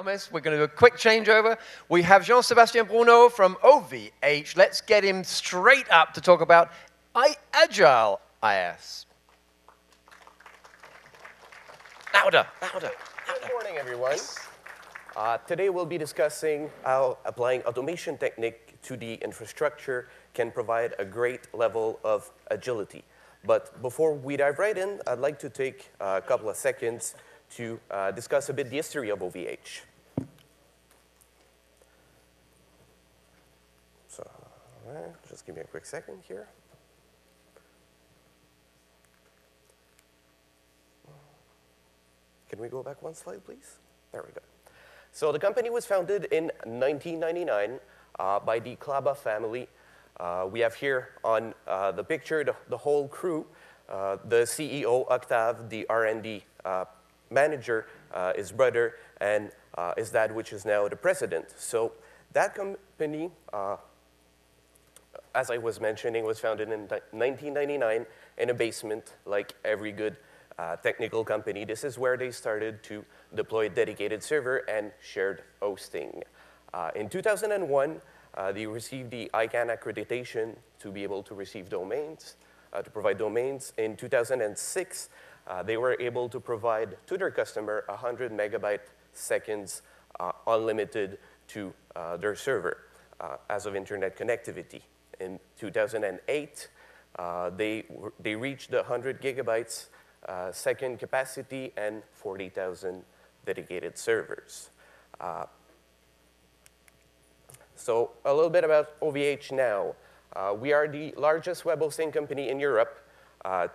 Promise. We're going to do a quick changeover. We have Jean-Sebastien Bruneau from OVH. Let's get him straight up to talk about Agile IaaS. Louder, louder. Good morning, everyone. Today we'll be discussing how applying automation technique to the infrastructure can provide a great level of agility. But before we dive right in, I'd like to take a couple of seconds to discuss a bit the history of OVH. So, just give me a quick second here. Can we go back one slide, please? There we go. So the company was founded in 1999 by the Klaba family. We have here on the picture the whole crew, the CEO, Octave, the R&D manager, his brother, and his dad, which is now the president. So that company, as I was mentioning, was founded in 1999 in a basement, like every good technical company. This is where they started to deploy dedicated server and shared hosting. In 2001, they received the ICANN accreditation to be able to receive domains, to provide domains. In 2006, they were able to provide to their customer 100 megabyte seconds unlimited to their server as of internet connectivity. In 2008, they reached the 100 gigabytes second capacity and 40,000 dedicated servers. So a little bit about OVH now. We are the largest web hosting company in Europe,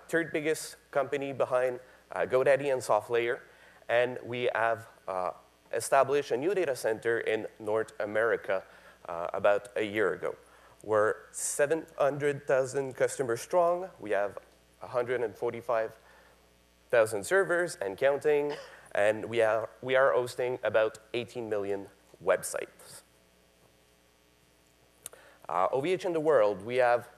third biggest company behind GoDaddy and SoftLayer, and we have established a new data center in North America about a year ago. We're 700,000 customers strong. We have 145,000 servers and counting, and we are hosting about 18 million websites. OVH in the world, we have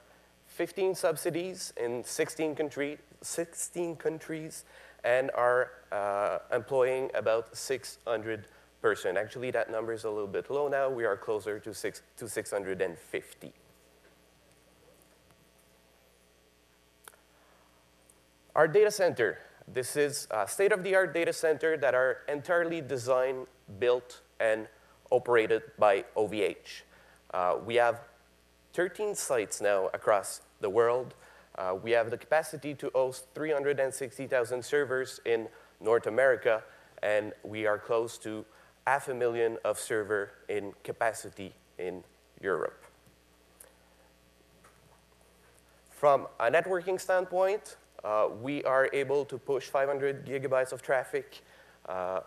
15 subsidiaries in 16 countries, and are employing about 600 persons. Actually, that number is a little bit low now. We are closer to 650. Our data center. This is a state-of-the-art data center that are entirely designed, built, and operated by OVH. We have 13 sites now across the world. We have the capacity to host 360,000 servers in North America, and we are close to 500,000 of server in capacity in Europe. From a networking standpoint, we are able to push 500 gigabytes of traffic a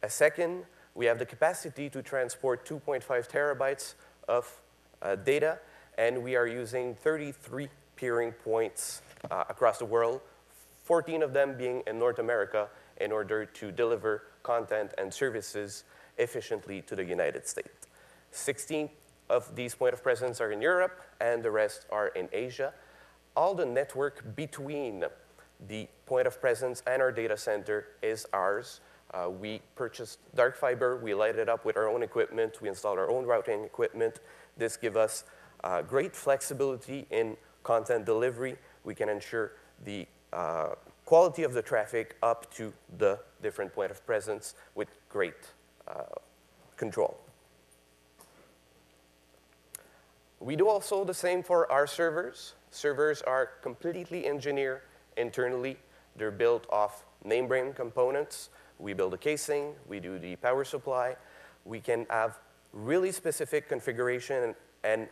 second. We have the capacity to transport 2.5 terabytes of data, and we are using 33 peering points across the world, 14 of them being in North America, in order to deliver content and services efficiently to the United States. 16 of these points of presence are in Europe, and the rest are in Asia. All the network between the point of presence and our data center is ours. We purchased dark fiber. We light it up with our own equipment. We installed our own routing equipment. This gives us great flexibility in content delivery. We can ensure the quality of the traffic up to the different point of presence with great control. We do also the same for our servers. Servers are completely engineered internally. They're built off name-brand components. We build the casing. We do the power supply. We can have really specific configuration, and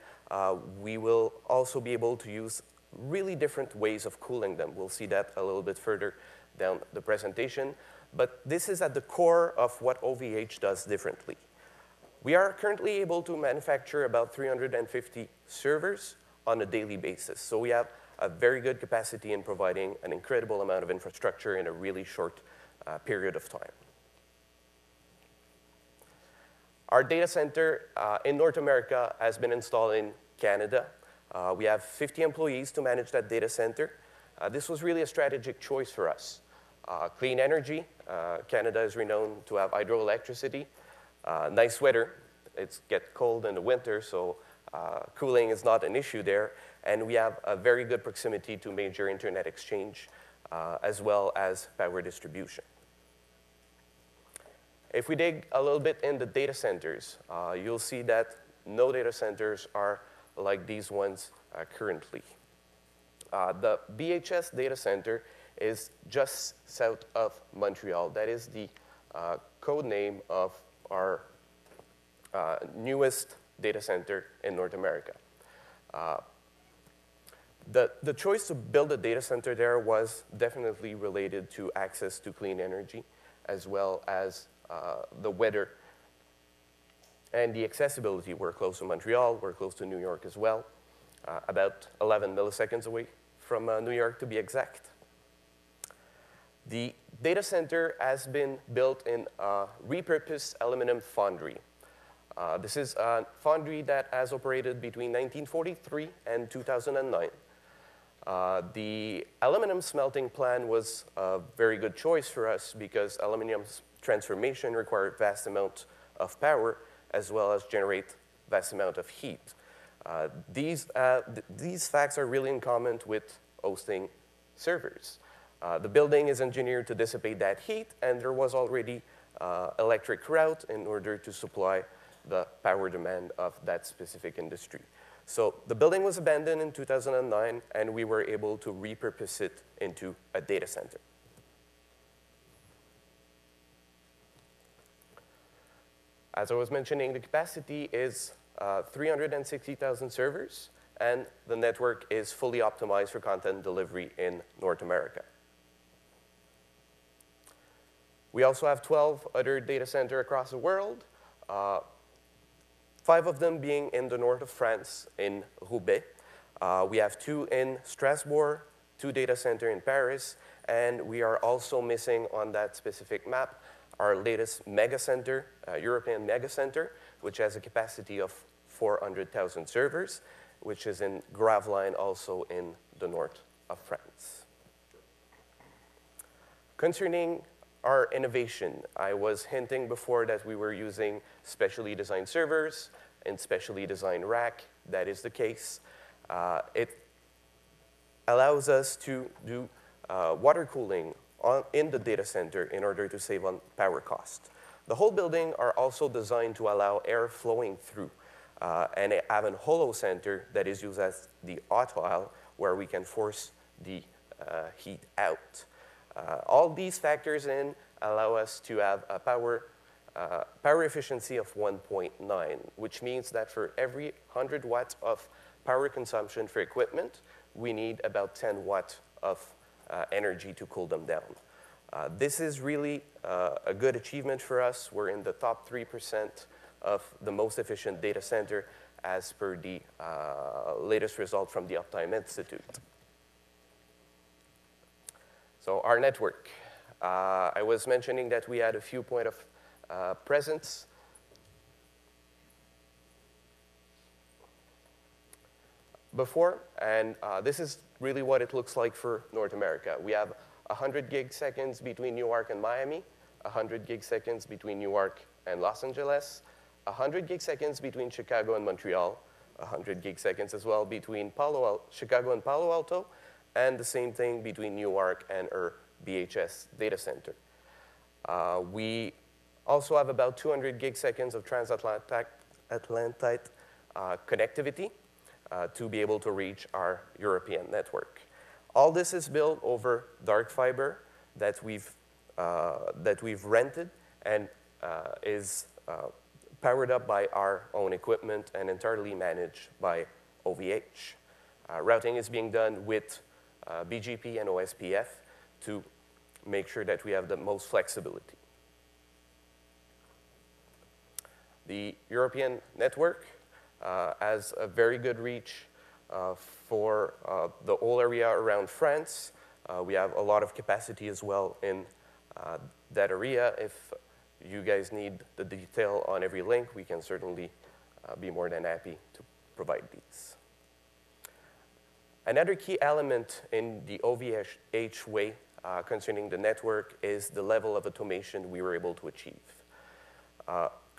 we will also be able to use really different ways of cooling them. We'll see that a little bit further down the presentation. But this is at the core of what OVH does differently. We are currently able to manufacture about 350 servers on a daily basis. So we have a very good capacity in providing an incredible amount of infrastructure in a really short period of time. Our data center in North America has been installed in Canada. We have 50 employees to manage that data center. This was really a strategic choice for us. Clean energy. Canada is renowned to have hydroelectricity. nice weather. It's get cold in the winter, so cooling is not an issue there. And we have a very good proximity to major internet exchange, as well as power distribution. If we dig a little bit in the data centers, you'll see that no data centers are like these ones currently. The BHS data center is just south of Montreal. That is the code name of our newest data center in North America. The choice to build a data center there was definitely related to access to clean energy, as well as the weather and the accessibility. We're close to Montreal, we're close to New York as well, about 11 milliseconds away from New York to be exact. The data center has been built in a repurposed aluminum foundry. This is a foundry that has operated between 1943 and 2009. The aluminum smelting plant was a very good choice for us because aluminum transformation required vast amount of power as well as generate vast amount of heat. These facts are really in common with hosting servers. The building is engineered to dissipate that heat, and there was already electric route in order to supply the power demand of that specific industry. So the building was abandoned in 2009, and we were able to repurpose it into a data center. As I was mentioning, the capacity is 360,000 servers, and the network is fully optimized for content delivery in North America. We also have 12 other data centers across the world, 5 of them being in the north of France in Roubaix. We have 2 in Strasbourg, 2 data centers in Paris, and we are also missing on that specific map our latest mega center, European mega center, which has a capacity of 400,000 servers, which is in Gravelines, also in the north of France. Concerning our innovation, I was hinting before that we were using specially designed servers and specially designed rack. That is the case. It allows us to do water cooling in the data center in order to save on power cost. The whole building are also designed to allow air flowing through, and they have a hollow center that is used as the hot aisle where we can force the heat out. All these factors in allow us to have a power efficiency of 1.9, which means that for every 100 watts of power consumption for equipment, we need about 10 watts of energy to cool them down. This is really a good achievement for us. We're in the top 3% of the most efficient data center as per the latest result from the Uptime Institute. So our network. I was mentioning that we had a few points of presence. Before, and this is really what it looks like for North America. We have 100 gig seconds between Newark and Miami, 100 gig seconds between Newark and Los Angeles, 100 gig seconds between Chicago and Montreal, 100 gig seconds as well between Chicago and Palo Alto, and the same thing between Newark and our BHS data center. We also have about 200 gig seconds of transatlantic connectivity to be able to reach our European network. All this is built over dark fiber that we've rented and is powered up by our own equipment and entirely managed by OVH. Routing is being done with BGP and OSPF to make sure that we have the most flexibility. The European network has a very good reach for the whole area around France. We have a lot of capacity as well in that area. If you guys need the detail on every link, we can certainly be more than happy to provide these. Another key element in the OVH way concerning the network is the level of automation we were able to achieve.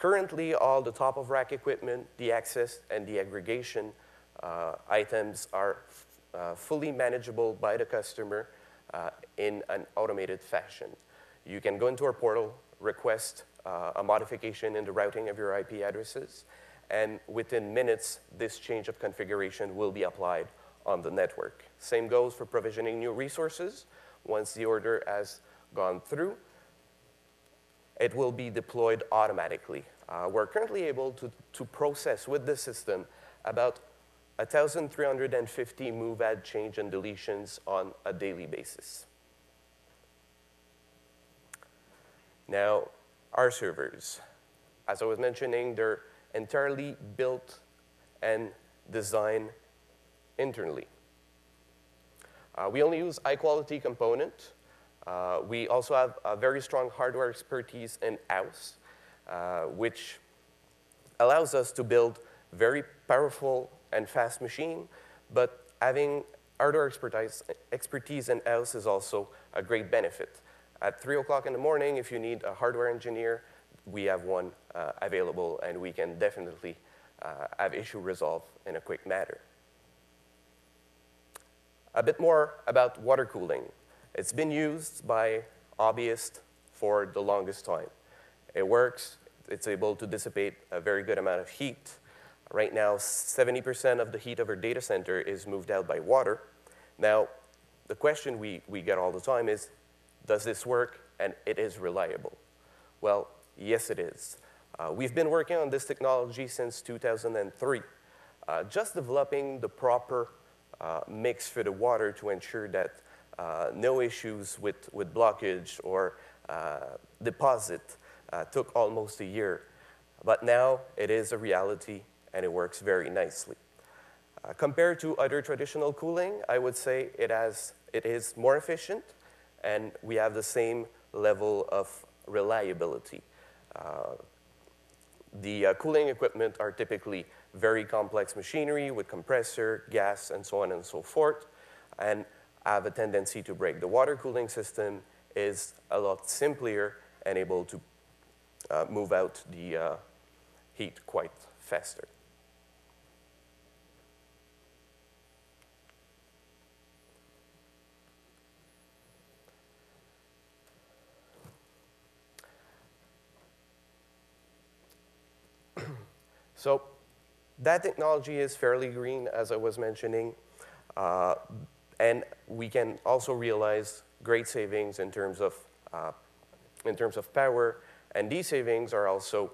Currently, all the top-of-rack equipment, the access, and the aggregation items are fully manageable by the customer in an automated fashion. You can go into our portal, request a modification in the routing of your IP addresses, and within minutes, this change of configuration will be applied on the network. Same goes for provisioning new resources. Once the order has gone through, it will be deployed automatically. We're currently able to process with the system about 1,350 move, add, change, and deletions on a daily basis. Now, our servers. As I was mentioning, they're entirely built and designed internally. We only use high-quality components. We also have a very strong hardware expertise in-house, which allows us to build very powerful and fast machine, but having hardware expertise in-house is also a great benefit. At 3 o'clock in the morning, if you need a hardware engineer, we have one available, and we can definitely have issue resolved in a quick manner. A bit more about water cooling. It's been used by hobbyists for the longest time. It works. It's able to dissipate a very good amount of heat. Right now, 70% of the heat of our data center is moved out by water. Now, the question we get all the time is, does this work and it is reliable? Well, yes, it is. We've been working on this technology since 2003, just developing the proper mix for the water to ensure that no issues with blockage or deposit took almost a year. But now it is a reality and it works very nicely. Compared to other traditional cooling, I would say it is more efficient and we have the same level of reliability. The cooling equipment are typically very complex machinery with compressor, gas, and so on and so forth, and have a tendency to break. The water cooling system is a lot simpler and able to move out the heat quite faster. So that technology is fairly green, as I was mentioning, and we can also realize great savings in terms of power, and these savings are also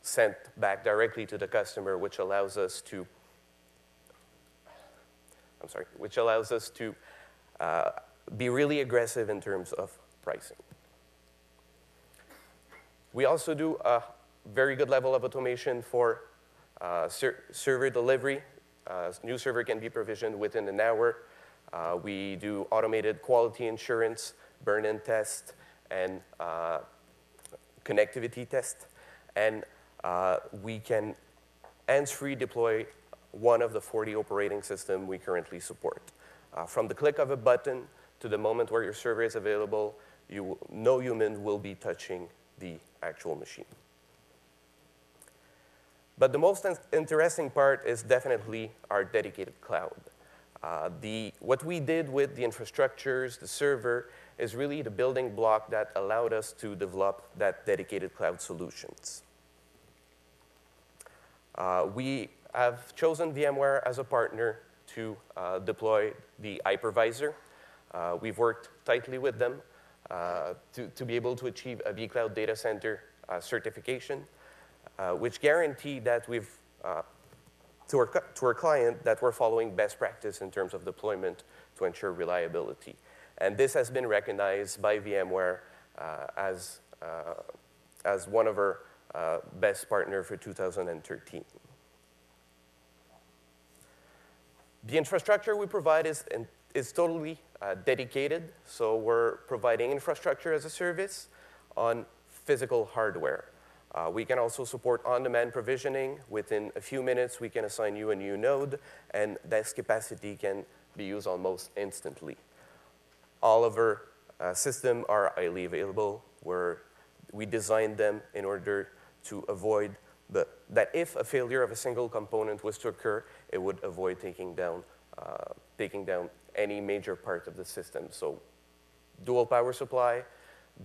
sent back directly to the customer, which allows us to be really aggressive in terms of pricing. We also do a very good level of automation for server delivery. New server can be provisioned within an hour. We do automated quality assurance, burn-in test, and connectivity test. And we can hands-free deploy one of the 40 operating systems we currently support. From the click of a button to the moment where your server is available, no human will be touching the actual machine. But the most interesting part is definitely our dedicated cloud. What we did with the infrastructures, the server, is really the building block that allowed us to develop that dedicated cloud solutions. We have chosen VMware as a partner to deploy the hypervisor. We've worked tightly with them to be able to achieve a vCloud data center certification, which guarantee that to our client that we're following best practice in terms of deployment to ensure reliability. And this has been recognized by VMware as one of our best partners for 2013. The infrastructure we provide is totally dedicated, so we're providing infrastructure as a service on physical hardware. We can also support on-demand provisioning. Within a few minutes, we can assign you a new node, and this capacity can be used almost instantly. All of our systems are highly available. We designed them in order to avoid that if a failure of a single component was to occur, it would avoid taking down any major part of the system. So dual power supply,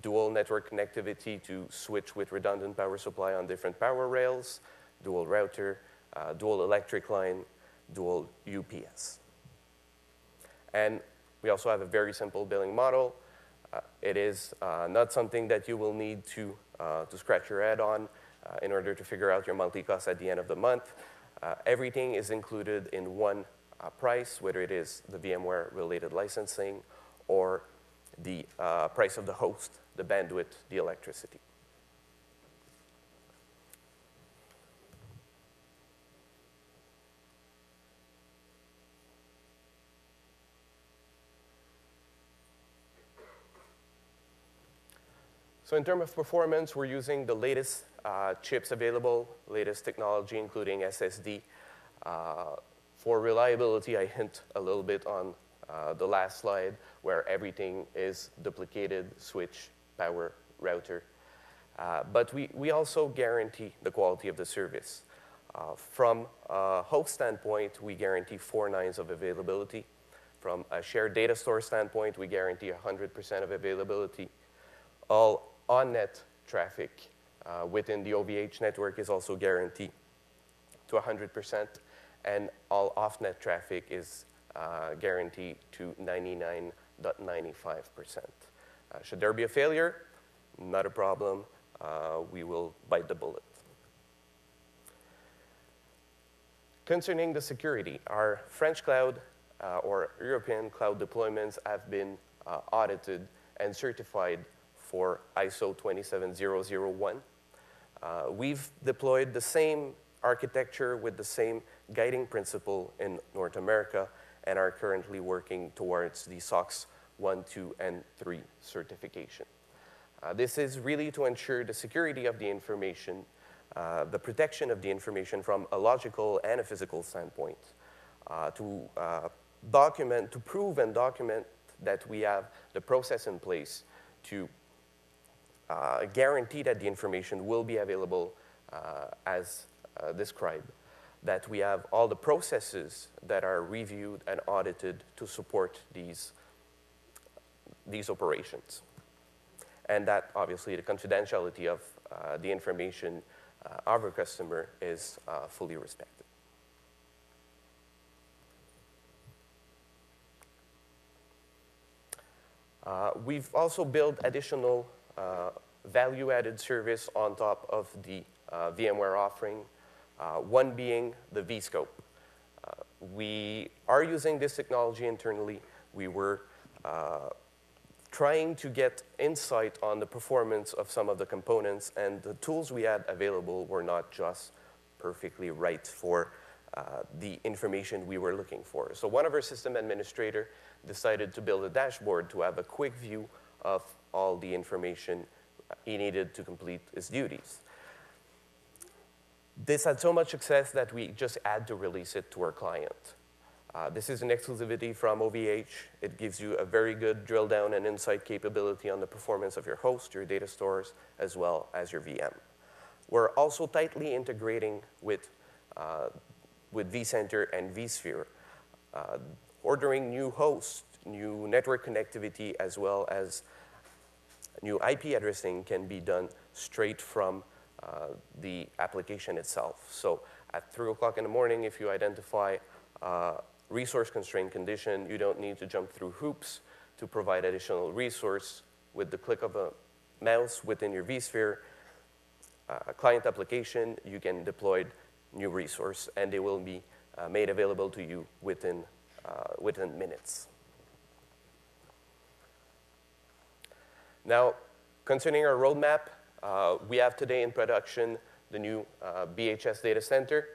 dual network connectivity to switch with redundant power supply on different power rails, dual router, dual electric line, dual UPS. And we also have a very simple billing model. It is not something that you will need to scratch your head on in order to figure out your monthly cost at the end of the month. Everything is included in one price, whether it is the VMware-related licensing or the price of the host, the bandwidth, the electricity. So in terms of performance, we're using the latest chips available, latest technology, including SSD. For reliability, I hint a little bit on the last slide, where everything is duplicated, switch, power, router. But we also guarantee the quality of the service. From a host standpoint, we guarantee 4 nines of availability. From a shared data store standpoint, we guarantee 100% of availability. All on-net traffic within the OVH network is also guaranteed to 100%, and all off-net traffic is guaranteed to 99.95%. Should there be a failure, not a problem. We will bite the bullet. Concerning the security, our French cloud or European cloud deployments have been audited and certified for ISO 27001. We've deployed the same architecture with the same guiding principle in North America and are currently working towards the SOX 1, 2, and 3 certification. This is really to ensure the security of the information, the protection of the information from a logical and a physical standpoint, to prove and document that we have the process in place to guarantee that the information will be available as described, that we have all the processes that are reviewed and audited to support these operations. And that, obviously, the confidentiality of the information of our customer is fully respected. We've also built additional value-added service on top of the VMware offering, one being the Vscope. We are using this technology internally. We were trying to get insight on the performance of some of the components, and the tools we had available were not just perfectly right for the information we were looking for. So one of our system administrators decided to build a dashboard to have a quick view of all the information he needed to complete his duties. This had so much success that we just had to release it to our client. This is an exclusivity from OVH. It gives you a very good drill down and insight capability on the performance of your host, your data stores, as well as your VM. We're also tightly integrating with vCenter and vSphere, ordering new hosts, new network connectivity, as well as new IP addressing can be done straight from the application itself. So at 3 o'clock in the morning, if you identify resource-constrained condition, you don't need to jump through hoops to provide additional resource. With the click of a mouse within your vSphere client application, you can deploy new resource, and they will be made available to you within minutes. Now, concerning our roadmap, we have today in production the new BHS data center.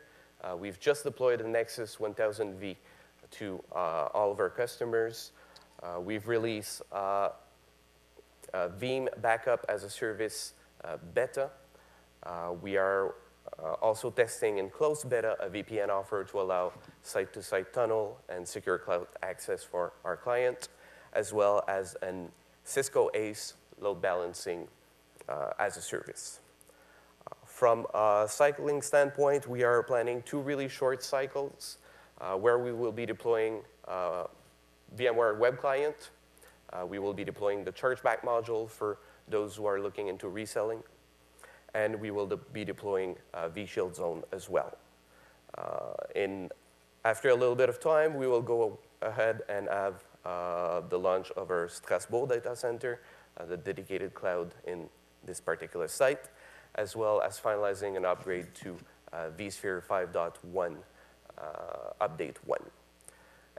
We've just deployed the Nexus 1000V to all of our customers. We've released Veeam Backup as a Service beta. We are also testing in closed beta a VPN offer to allow site-to-site tunnel and secure cloud access for our client, as well as an Cisco ACE load balancing as a service. From a cycling standpoint, we are planning 2 really short cycles where we will be deploying VMware Web Client. We will be deploying the chargeback module for those who are looking into reselling. And we will be deploying vShield Zone as well. After a little bit of time, we will go ahead and have the launch of our Strasbourg data center, the dedicated cloud in this particular site, as well as finalizing an upgrade to vSphere 5.1 update 1.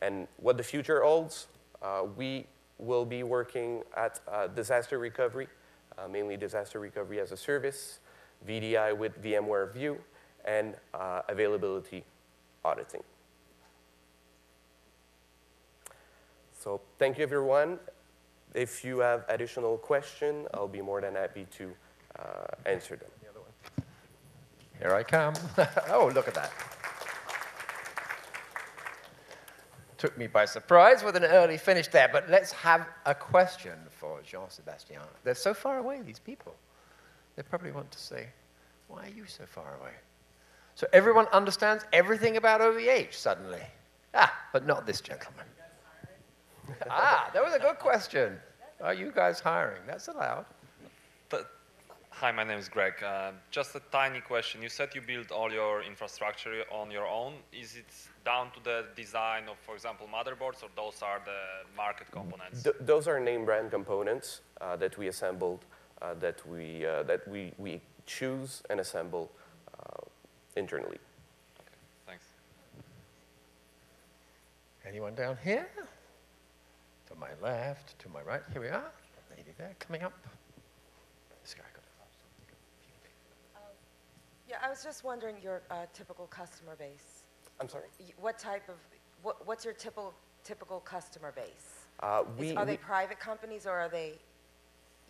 And what the future holds, we will be working at disaster recovery, mainly disaster recovery as a service, VDI with VMware View, and availability auditing. So thank you, everyone. If you have additional questions, I'll be more than happy to answer them. The other one. Here I come. Oh, look at that. Took me by surprise with an early finish there, but let's have a question for Jean-Sebastien. They're so far away, these people. They probably want to say, why are you so far away? So everyone understands everything about OVH suddenly. But not this gentleman. That was a good question. Are you guys hiring? That's allowed. Hi, my name is Greg. Just a tiny question. You said you build all your infrastructure on your own. Is it down to the design of, for example, motherboards, or those are the market components? Those are name brand components that we assembled, that we choose and assemble internally. Okay, thanks. Anyone down here? To my left, to my right. Here we are. Lady there, coming up. This guy got Yeah, I was just wondering your typical customer base. I'm sorry? What type of, what's your typical customer base? Are they private companies, or are they,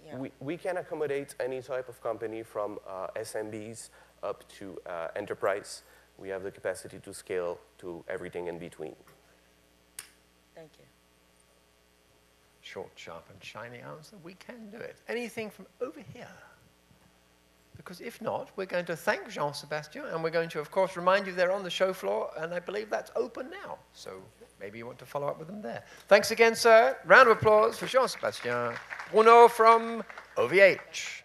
you know? We can accommodate any type of company from SMBs up to enterprise. We have the capacity to scale to everything in between. Thank you. short, sharp, and shiny answer. We can do it. Anything from over here? Because if not, we're going to thank Jean-Sebastien, and we're going to, of course, remind you they're on the show floor, and I believe that's open now. So maybe you want to follow up with them there. Thanks again, sir. Round of applause for Jean-Sebastien Bruneau from OVH.